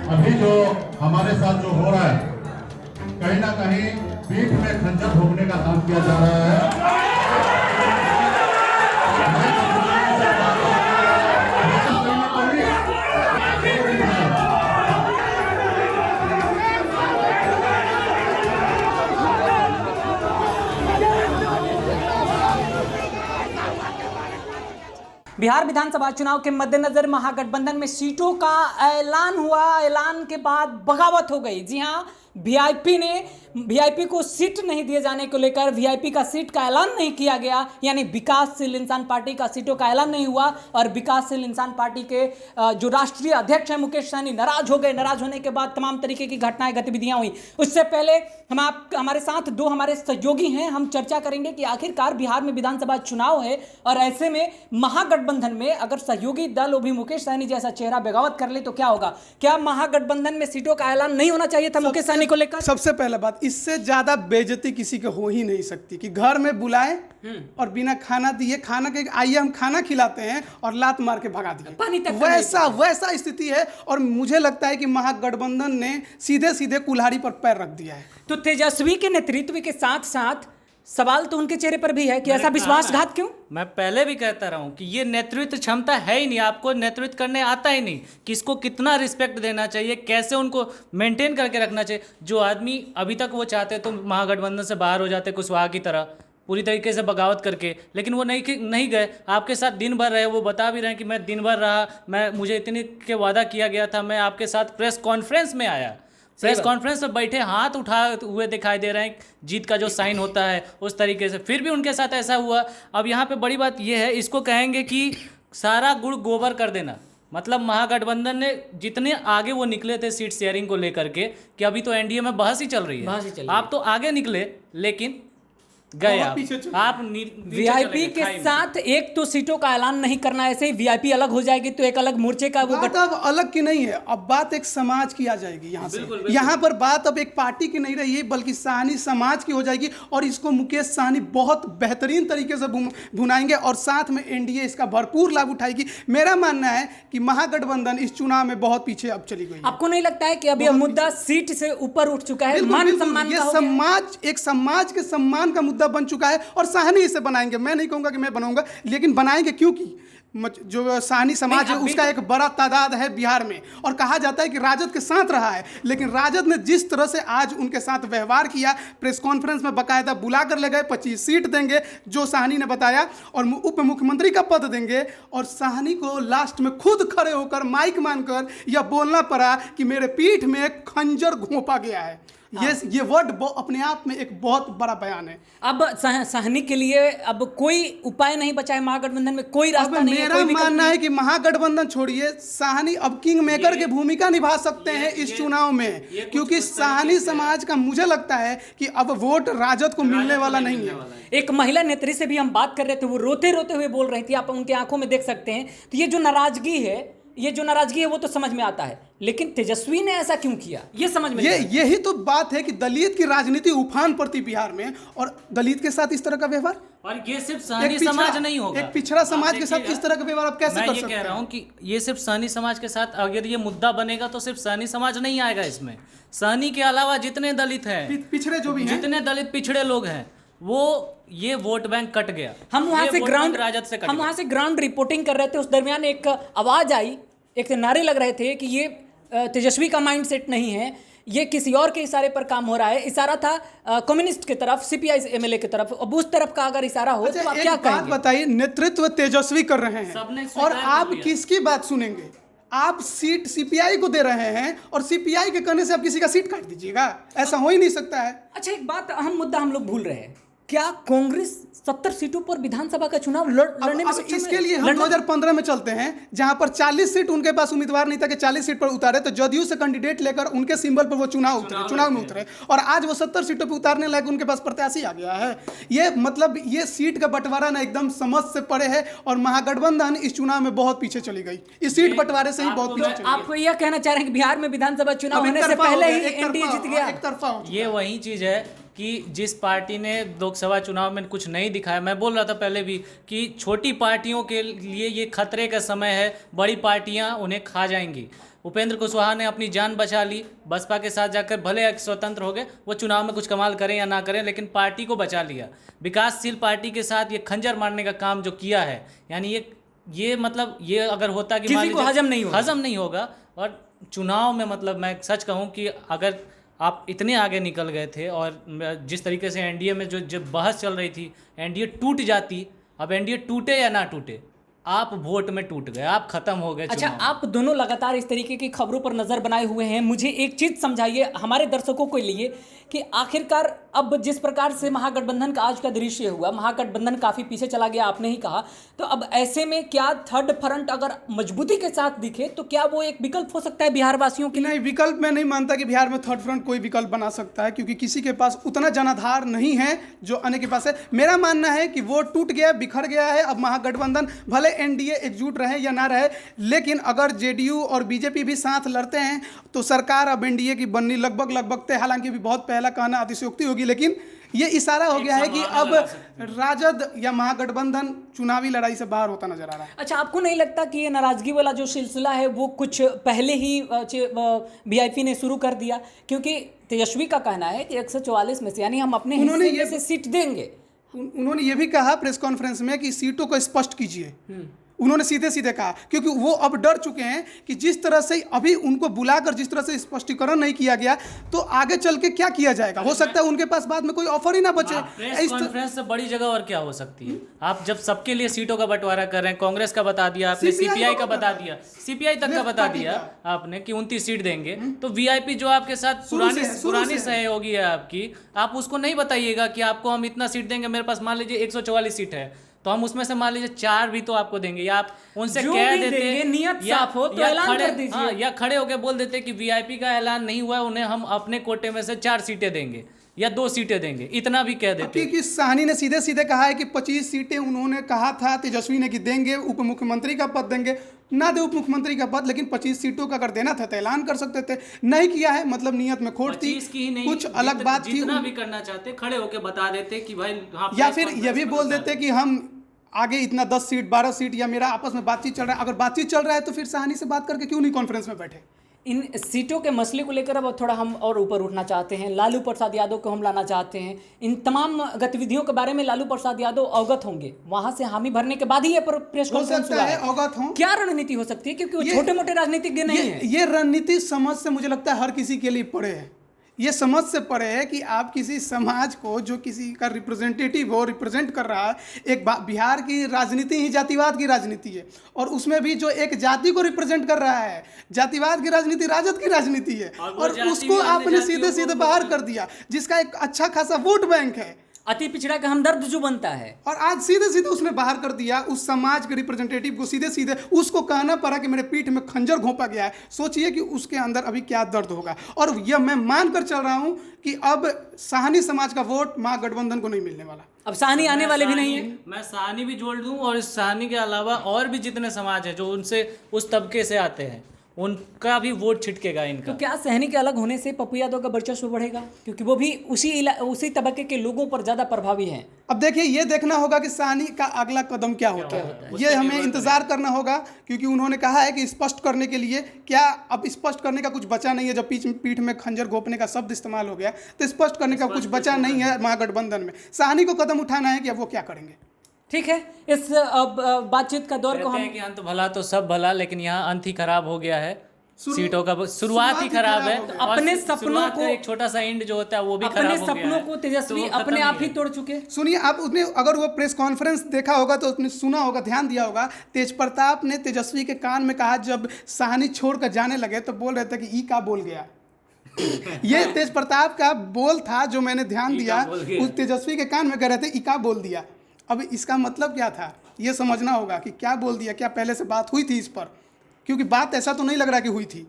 अभी जो हमारे साथ जो हो रहा है, कहीं ना कहीं पीठ में खंजर भोगने का काम किया जा रहा है। बिहार विधानसभा चुनाव के मद्देनजर महागठबंधन में सीटों का ऐलान हुआ। ऐलान के बाद बगावत हो गई। जी हां, वीआईपी को सीट नहीं दिए जाने को लेकर वीआईपी का सीट का ऐलान नहीं किया गया, यानी विकासशील इंसान पार्टी का सीटों का ऐलान नहीं हुआ। और विकासशील इंसान पार्टी के जो राष्ट्रीय अध्यक्ष हैं मुकेश सहनी नाराज हो गए। नाराज होने के बाद तमाम तरीके की घटनाएं गतिविधियां हुई। उससे पहले हमारे साथ दो हमारे सहयोगी हैं। हम चर्चा करेंगे कि आखिरकार बिहार में विधानसभा चुनाव है और ऐसे में महागठबंधन में अगर सहयोगी दल वो भी मुकेश सहनी जैसा चेहरा बगावत कर ले तो क्या होगा। क्या महागठबंधन में सीटों का ऐलान नहीं होना चाहिए था मुकेश सहनी को लेकर? सबसे पहला बात, इससे ज्यादा बेइज्जती किसी के हो ही नहीं सकती कि घर में बुलाए और बिना खाना दिए, खाना के आइए हम खाना खिलाते हैं और लात मार के भगा दिए। वैसा स्थिति है। और मुझे लगता है कि महागठबंधन ने सीधे सीधे कुल्हाड़ी पर पैर रख दिया है। तो तेजस्वी के नेतृत्व के साथ साथ सवाल तो उनके चेहरे पर भी है कि ऐसा विश्वासघात क्यों? मैं पहले भी कहता रहा हूं कि ये नेतृत्व क्षमता है ही नहीं, आपको नेतृत्व करने आता ही नहीं। किसको कितना रिस्पेक्ट देना चाहिए, कैसे उनको मेंटेन करके रखना चाहिए। जो आदमी अभी तक वो चाहते तो महागठबंधन से बाहर हो जाते कुशवाहा की तरह पूरी तरीके से बगावत करके, लेकिन वो नहीं गए। आपके साथ दिन भर रहे, वो बता भी रहे हैं कि मैं दिन भर रहा, मुझे इतने के वादा किया गया था, मैं आपके साथ प्रेस कॉन्फ्रेंस में आया। प्रेस कॉन्फ्रेंस में बैठे हाथ उठाए हुए दिखाई दे रहे हैं, जीत का जो साइन होता है उस तरीके से, फिर भी उनके साथ ऐसा हुआ। अब यहाँ पे बड़ी बात यह है, इसको कहेंगे कि सारा गुड़ गोबर कर देना। मतलब महागठबंधन ने जितने आगे वो निकले थे सीट शेयरिंग को लेकर के, कि अभी तो एनडीए में बहस ही चल रही है। आप तो आगे निकले लेकिन गए आप वीआईपी के साथ एक तो सीटों का ऐलान नहीं करना, ऐसे ही वीआईपी अलग हो जाएगी तो एक अलग मोर्चे का बात अब अलग की नहीं है। अब बात एक समाज की आ जाएगी यहाँ से। यहाँ पर बात अब एक पार्टी की नहीं रही है बल्कि सहनी समाज की हो जाएगी। और इसको मुकेश सहनी बहुत बेहतरीन तरीके से भुनाएंगे और साथ में एनडीए इसका भरपूर लाभ उठाएगी। मेरा मानना है कि महागठबंधन इस चुनाव में बहुत पीछे अब चली गई। आपको नहीं लगता है कि अभी मुद्दा सीट से ऊपर उठ चुका है? मान सम्मान ये समाज के सम्मान का मुद्दा बन चुका है और सहनी इसे बनाएंगे। मैं नहीं कहूंगा कि मैं बनाऊंगा, लेकिन बनाएंगे क्योंकि जो सहनी समाज है उसका एक बड़ा तादाद है बिहार में। और कहा जाता है कि राजद के साथ रहा है, लेकिन राजद ने जिस तरह से आज उनके साथ व्यवहार किया, प्रेस कॉन्फ्रेंस में बकायदा बुला कर ले गए, 25 सीट देंगे जो सहनी ने बताया, और उप मुख्यमंत्री का पद देंगे। और सहनी को लास्ट में खुद खड़े होकर माइक मानकर यह बोलना पड़ा कि मेरे पीठ में खंजर घोंपा गया है। ये वर्ड अपने आप में एक बहुत बड़ा बयान है। अब सहनी के लिए अब कोई उपाय नहीं बचा है महागठबंधन में, कोई रास्ता नहीं है। मेरा मानना है कि महागठबंधन छोड़िए, सहनी अब किंग मेकर की भूमिका निभा सकते हैं इस चुनाव में, क्योंकि सहनी समाज का मुझे लगता है कि अब वोट राजद को मिलने वाला नहीं है। एक महिला नेत्री से भी हम बात कर रहे थे, वो रोते रोते हुए बोल रही थी, आप उनकी आंखों में देख सकते हैं। तो ये जो नाराजगी है वो तो समझ में आता है, लेकिन तेजस्वी ने ऐसा क्यों किया ये समझ में यही तो बात है कि दलित की राजनीति उफान पड़ती बिहार में, और दलित के साथ इस तरह का व्यवहार, और ये सिर्फ सहनी समाज नहीं होगा, एक पिछड़ा समाज के साथ इस तरह का व्यवहार आप कैसे कर सकते हैं? मैं ये कह रहा हूं कि ये सिर्फ सहनी समाज के साथ अगर ये मुद्दा बनेगा तो सिर्फ सहनी समाज नहीं आएगा इसमें। सहनी के अलावा जितने दलित हैं, पिछड़े जो भी हैं, जितने दलित पिछड़े लोग हैं, वो ये वोट बैंक कट गया। हम वहां से ग्राउंड रिपोर्टिंग कर रहे थे, उस दरमियान एक आवाज आई, एक नारे लग रहे थे कि ये तेजस्वी का माइंडसेट नहीं है, ये किसी और के इशारे पर काम हो रहा है। इशारा था कम्युनिस्ट की तरफ, सीपीआई एमएलए की तरफ। अब उस तरफ का अगर इशारा हो तो आप क्या कहेंगे? बात बताइए, नेतृत्व तेजस्वी कर रहे हैं और आप किसकी बात सुनेंगे? आप सीट सीपीआई को दे रहे हैं और सीपीआई के कहने से आप किसी का सीट काट दीजिएगा? ऐसा हो ही नहीं सकता है। अच्छा, एक बात, अहम मुद्दा हम लोग भूल रहे हैं, क्या कांग्रेस 70 सीटों पर विधानसभा का चुनाव लड़ने में सक्षम है? इसके लिए हम 2015 में चलते हैं, जहां पर 40 सीट उनके पास उम्मीदवार नहीं था कि 40 सीट पर उतारे, तो जदयू से कैंडिडेट लेकर उनके सिंबल पर वो चुनाव में उतरे, और आज वो 70 सीटों पर उतारने लायक उनके पास प्रत्याशी आ गया है। ये मतलब ये सीट का बंटवारा ना एकदम समझ से परे है, और महागठबंधन इस चुनाव में बहुत पीछे चली गई। इस सीट बंटवारे से ही बहुत पीछे चली गई। आप यह कहना चाह रहे हैं कि बिहार में विधानसभा चुनाव होने से पहले ही एनडीए जीत गया? एक तरफा ये वही चीज है कि जिस पार्टी ने लोकसभा चुनाव में कुछ नहीं दिखाया, मैं बोल रहा था पहले भी कि छोटी पार्टियों के लिए ये खतरे का समय है, बड़ी पार्टियां उन्हें खा जाएंगी। उपेंद्र कुशवाहा ने अपनी जान बचा ली, बसपा के साथ जाकर भले स्वतंत्र हो गए, वो चुनाव में कुछ कमाल करें या ना करें लेकिन पार्टी को बचा लिया। विकासशील पार्टी के साथ ये खंजर मारने का काम जो किया है, यानी ये मतलब ये अगर होता कि किसी को हजम नहीं होगा। और चुनाव में मतलब मैं सच कहूँ कि अगर आप इतने आगे निकल गए थे और जिस तरीके से एनडीए में जो बहस चल रही थी, एनडीए टूट जाती, अब एनडीए टूटे या ना टूटे, आप वोट में टूट गए, आप खत्म हो गए। अच्छा, आप दोनों लगातार इस तरीके की खबरों पर नजर बनाए हुए हैं, मुझे एक चीज समझाइए हमारे दर्शकों के लिए कि आखिरकार अब जिस प्रकार से महागठबंधन का आज का दृश्य हुआ, महागठबंधन काफी पीछे चला गया, आपने ही कहा, तो अब ऐसे में क्या थर्ड फ्रंट अगर मजबूती के साथ दिखे तो क्या वो एक विकल्प हो सकता है बिहार वासियों के लिए? नहीं, विकल्प मैं नहीं मानता कि बिहार में थर्ड फ्रंट कोई विकल्प बना सकता है, क्योंकि किसी के पास उतना जनाधार नहीं है जो अन्य के पास है। मेरा मानना है कि वो टूट गया, बिखर गया है। अब महागठबंधन भले एनडीए एकजुट रहे या ना रहे, लेकिन अगर जेडीयू और बीजेपी भी साथ लड़ते हैं तो सरकार अब एनडीए की बननी लगभग तय। हालांकि भी बहुत पहला कहना अतिशयोक्ति होगी, लेकिन ये इशारा हो गया है कि अब राजद या महागठबंधन चुनावी लड़ाई से बाहर होता नजर आ रहा है। अच्छा, आपको नहीं लगता कि ये नाराजगी वाला जो सिलसिला है वो कुछ पहले ही वीआईपी ने शुरू कर दिया? क्योंकि तेजस्वी का कहना है कि 144 में से, यानी हम अपने हिस्से में से सीट देंगे। उन्होंने ये भी कहा प्रेस कॉन्फ्रेंस में कि सीटों को स्पष्ट कीजिए। उन्होंने सीधे सीधे कहा, क्योंकि वो अब डर चुके हैं कि जिस तरह से अभी उनको बुलाकर जिस तरह से स्पष्टीकरण नहीं किया गया तो आगे चल के क्या किया जाएगा। हो सकता है उनके पास बाद में कोई ऑफर ही ना बचे। प्रेस कॉन्फ्रेंस से बड़ी जगह और क्या हो सकती है? आप जब सबके लिए सीटों का बंटवारा कर रहे हैं, कांग्रेस का बता दिया आपने, सीपीआई का बता दिया, सीपीआई तक का बता दिया आपने कि 29 सीट देंगे, तो वीआईपी जो आपके साथ पुरानी सहयोगी है आपकी, आप उसको नहीं बताइएगा कि आपको हम इतना सीट देंगे। मेरे पास मान लीजिए 144 सीट है, तो हम उसमें से मान लीजिए 4 भी तो आपको देंगे, या आप उनसे कह देते, नियत साफ हो तो ऐलान कर दीजिए। हाँ, या खड़े होकर बोल देते कि वीआईपी का ऐलान नहीं हुआ है, उन्हें हम अपने कोटे में से 4 सीटें देंगे या 2 सीटें देंगे, इतना भी कह देते। क्योंकि साहनी ने सीधे सीधे कहा है कि 25 सीटें उन्होंने कहा था तेजस्वी ने कि देंगे, उप मुख्यमंत्री का पद देंगे, ना दे उप मुख्यमंत्री का पद, लेकिन 25 सीटों का अगर देना था तो ऐलान कर सकते थे। नहीं किया है, मतलब नियत में खोट थी, कुछ अलग बात थी। जितना भी करना चाहते खड़े होकर बता देते कि भाई, या फिर ये भी बोल देते कि हम आगे इतना 10 सीट 12 सीट, या मेरा आपस में बातचीत चल रहा है। अगर बातचीत चल रहा है तो फिर साहनी से बात करके क्यों नहीं कॉन्फ्रेंस में बैठे? इन सीटों के मसले को लेकर अब थोड़ा हम और ऊपर उठना चाहते हैं। लालू प्रसाद यादव को हम लाना चाहते हैं। इन तमाम गतिविधियों के बारे में लालू प्रसाद यादव अवगत होंगे, वहां से हामी भरने के बाद ही ये प्रेस कॉन्फ्रेंस हुआ है। अवगत हों, क्या रणनीति हो सकती है? क्योंकि वो छोटे मोटे राजनीतिज्ञ नहीं है। ये रणनीति समझ से मुझे लगता है हर किसी के लिए पड़े है। ये समझ से परे है कि आप किसी समाज को जो किसी का रिप्रेजेंटेटिव हो, रिप्रेजेंट कर रहा है। एक बिहार की राजनीति ही जातिवाद की राजनीति है, और उसमें भी जो एक जाति को रिप्रेजेंट कर रहा है, जातिवाद की राजनीति राजद की राजनीति है, और उसको आपने सीधे सीधे बाहर कर दिया, जिसका एक अच्छा खासा वोट बैंक है। अति पिछड़ा का हमदर्द जो बनता है, और आज सीधे सीधे उसने बाहर कर दिया उस समाज के रिप्रेजेंटेटिव को। सीधे सीधे उसको कहना पड़ा कि मेरे पीठ में खंजर घोंपा गया है। सोचिए कि उसके अंदर अभी क्या दर्द होगा। और यह मैं मानकर चल रहा हूं कि अब साहनी समाज का वोट महागठबंधन को नहीं मिलने वाला। अब साहनी आने वाले भी नहीं है। मैं साहनी भी जोड़ दूं, और इस साहनी के अलावा और भी जितने समाज है जो उनसे उस तबके से आते हैं, उनका भी वोट छिटकेगा इनका। तो क्या सहनी के अलग होने से पप्पू यादव का वर्चस्व बढ़ेगा? क्योंकि वो भी उसी तबके के लोगों पर ज्यादा प्रभावी हैं। अब देखिए, ये देखना होगा कि सहनी का अगला कदम क्या होता है। ये हमें इंतजार करना होगा, क्योंकि उन्होंने कहा है कि स्पष्ट करने के लिए, क्या अब स्पष्ट करने का कुछ बचा नहीं है। जब पीठ में खंजर घोंपने का शब्द इस्तेमाल हो गया तो स्पष्ट करने का कुछ बचा नहीं है महागठबंधन में। सहनी को कदम उठाना है कि अब वो क्या करेंगे। ठीक है, इस बातचीत का दौर को हम कि अंत भला तो सब भला, लेकिन यहाँ अंत ही खराब हो गया है। सीटों का शुरुआत ही खराब है। तो अपने सपनों को, एक छोटा सा एंड जो होता है वो भी खराब हो गया है। अपने सपनों को तेजस्वी अपने आप ही तोड़ चुके। सुनिए, आप उसने अगर वो प्रेस कॉन्फ्रेंस देखा होगा तो उसने सुना होगा, ध्यान दिया होगा, तेज प्रताप ने तेजस्वी के कान में कहा, जब साहनी छोड़कर जाने लगे तो बोल रहे थे कि ई का बोल गया। ये तेज प्रताप का बोल था जो मैंने ध्यान दिया, उस तेजस्वी के कान में कह रहे थे ई का बोल दिया। अब इसका मतलब क्या था, ये समझना होगा कि क्या बोल दिया। क्या पहले से बात हुई थी इस पर? क्योंकि बात ऐसा तो नहीं लग रहा कि हुई थी।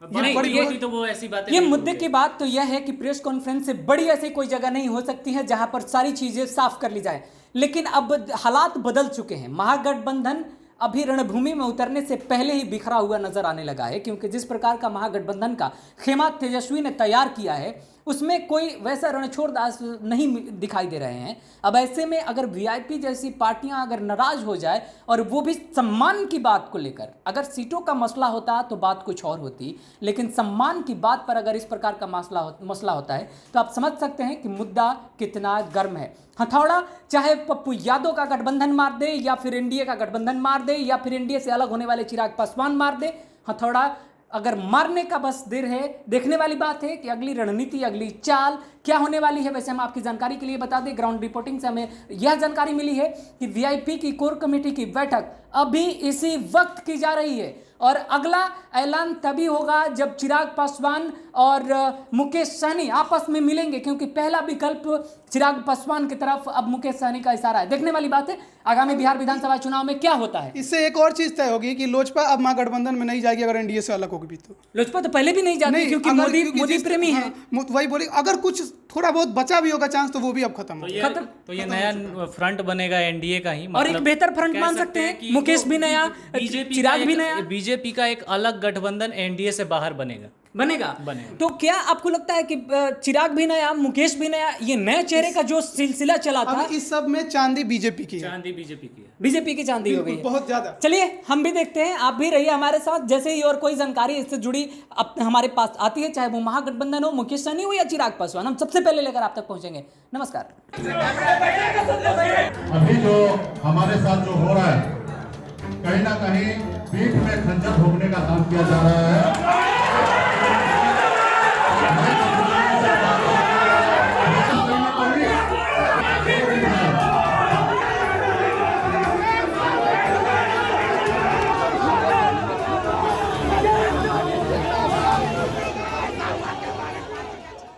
तो वो ऐसी बातें ये मुद्दे की बात तो यह है कि प्रेस कॉन्फ्रेंस से बड़ी ऐसी कोई जगह नहीं हो सकती है जहां पर सारी चीजें साफ कर ली जाए। लेकिन अब हालात बदल चुके हैं। महागठबंधन अभी रणभूमि में उतरने से पहले ही बिखरा हुआ नजर आने लगा है, क्योंकि जिस प्रकार का महागठबंधन का खेमा तेजस्वी ने तैयार किया है, उसमें कोई वैसा रणछोड़ दास नहीं दिखाई दे रहे हैं। अब ऐसे में अगर वीआईपी जैसी पार्टियां अगर नाराज हो जाए और वो भी सम्मान की बात को लेकर, अगर सीटों का मसला होता तो बात कुछ और होती, लेकिन सम्मान की बात पर अगर इस प्रकार का मसला होता है तो आप समझ सकते हैं कि मुद्दा कितना गर्म है। हथौड़ा चाहे पप्पू यादव का गठबंधन मार दे या फिर एनडीए का गठबंधन मार दे या फिर एनडीए से अलग होने वाले चिराग पासवान मार दे, हथौड़ा अगर मारने का बस देर है। देखने वाली बात है कि अगली रणनीति, अगली चाल क्या होने वाली है। वैसे हम आपकी जानकारी के लिए बता दें, ग्राउंड रिपोर्टिंग से हमें यह जानकारी मिली है कि वीआईपी की कोर कमेटी की बैठक अभी इसी वक्त की जा रही है और अगला ऐलान तभी होगा जब चिराग पासवान और मुकेश सहनी आपस में मिलेंगे, क्योंकि पहला विकल्प चिराग पासवान की तरफ अब मुकेश सहनी का इशारा है। देखने वाली बात है आगामी बिहार विधानसभा चुनाव में क्या होता है। इससे एक और चीज तय होगी कि लोजपा अब महागठबंधन में नहीं जाएगी अगर एनडीए से अलग होगी भी तो। लोजपा तो पहले भी नहीं जाती क्योंकि मोदी प्रेमी है। वही बोले, अगर कुछ थोड़ा बहुत बचा भी होगा चांस तो वो भी अब खत्म हो खत्म। तो ये नया फ्रंट बनेगा एनडीए का ही, और एक बेहतर फ्रंट मान सकते हैं। मुकेश भी नया, चिराग भी नया, बीजेपी का एक अलग गठबंधन एनडीए से बाहर बनेगा। तो क्या आपको लगता है कि चिराग भी नया, मुकेश भी नया, ये नए चेहरे का जो सिलसिला चला था, इस सब में चांदी बीजेपी की है। चांदी बीजेपी की है, बीजेपी की चांदी हो गई है बहुत ज्यादा। चलिए हम भी देखते हैं, आप भी रहिए हमारे साथ। जैसे ही और कोई जानकारी इससे जुड़ी हमारे पास आती है, चाहे वो महागठबंधन हो, मुकेश सहनी हो या चिराग पासवान, हम सबसे पहले लेकर आप तक पहुंचेंगे। नमस्कार। अभी जो हमारे साथ जो हो रहा है, कहीं ना कहीं पीठ में खंजर भोगने का काम किया जा रहा है।